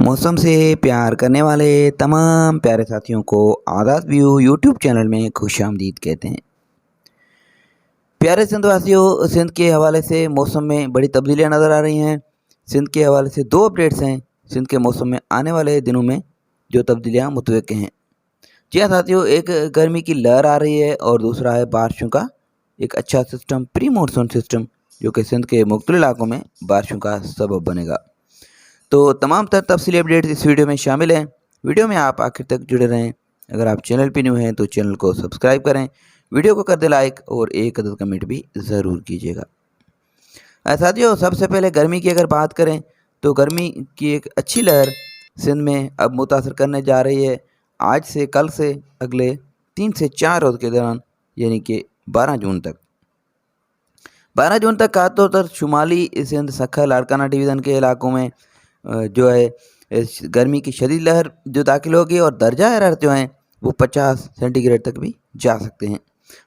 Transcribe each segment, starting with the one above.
मौसम से प्यार करने वाले तमाम प्यारे साथियों को आज़ाद व्यू यूट्यूब चैनल में खुशामदीद कहते हैं। प्यारे सिंध वासियों, सिंध के हवाले से मौसम में बड़ी तब्दीलियां नज़र आ रही हैं। सिंध के हवाले से दो अपडेट्स हैं सिंध के मौसम में आने वाले दिनों में जो तब्दीलियां मुतवक्किल हैं। जी हाँ साथियों, एक गर्मी की लहर आ रही है और दूसरा है बारिशों का एक अच्छा सिस्टम, प्री मानसून सिस्टम, जो कि सिंध के मुख्तलिफ इलाकों में बारिशों का सबब बनेगा। तो तमाम तफसीली अपडेट्स इस वीडियो में शामिल हैं। वीडियो में आप आखिर तक जुड़े रहें। अगर आप चैनल पर न्यू हैं तो चैनल को सब्सक्राइब करें, वीडियो को कर दे लाइक और एक अदद कमेंट भी ज़रूर कीजिएगा। साथियों, सबसे पहले गर्मी की अगर बात करें तो गर्मी की एक अच्छी लहर सिंध में अब मुतासर करने जा रही है। आज से कल से अगले 3 से 4 रोज़ के दौरान, यानी कि 12 जून तक। 12 जून तक खासतौर पर शुमाली सिंध, सखर, लाड़काना डिवीज़न के इलाकों में जो है इस गर्मी की शदीद लहर जो दाखिल होगी और दर्जा हरारत जो हैं वो 50 सेंटीग्रेड तक भी जा सकते हैं।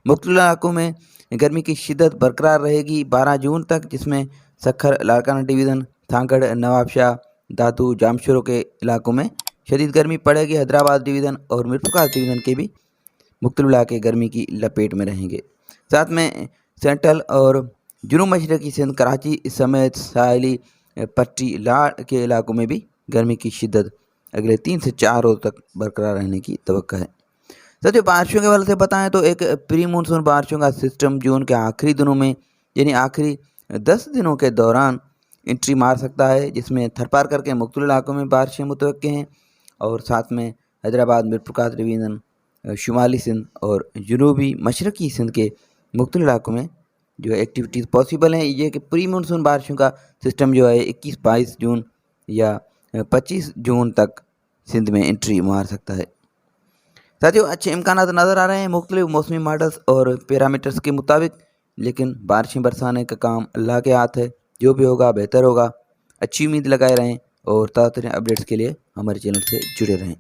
मुख्तलिफ इलाकों में गर्मी की शिद्दत बरकरार रहेगी 12 जून तक, जिसमें सखर, लाड़काना डिवीज़न, थांगड़, नवाबशाह, दातू, जामशोरो के इलाकों में शदीद गर्मी पड़ेगी। हैदराबाद डिवीज़न और मिरपुर डिवीज़न के भी मुख्तलिफ इलाके गर्मी की लपेट में रहेंगे। साथ में सेंट्रल और जुनूब मशरक़ी सिंध, कराची समेत साहिली पट्टी लाड़ के इलाकों में भी गर्मी की शिद्दत अगले 3 से 4 रोज़ तक बरकरार रहने की तवक्को है। साथियों, बारिशों के हवाले से बताएं तो एक प्री मानसून बारिशों का सिस्टम जून के आखिरी दिनों में, यानी आखिरी 10 दिनों के दौरान एंट्री मार सकता है, जिसमें थरपार करके मुख्तलिफ इलाकों में बारिशें मुतवक्किल हैं और साथ में हैदराबाद, मिरपुर डिवीज़न, शुमाली सिंध और जनूबी मशरक़ी सिंध के मुख्तलिफ इलाकों में जो है एक्टिविटीज़ पॉसिबल हैं। ये कि प्री मानसून बारिशों का सिस्टम जो है 21-22 जून या 25 जून तक सिंध में एंट्री मार सकता है। साथियों, अच्छे इम्कान नज़र आ रहे हैं मुख्तलिफ मौसमी मॉडल्स और पैरामीटर्स के मुताबिक, लेकिन बारिशें बरसाने का काम अल्लाह के हाथ है। जो भी होगा बेहतर होगा। अच्छी उम्मीद लगाए रहें और ताज़ा अपडेट्स के लिए हमारे चैनल से जुड़े रहें।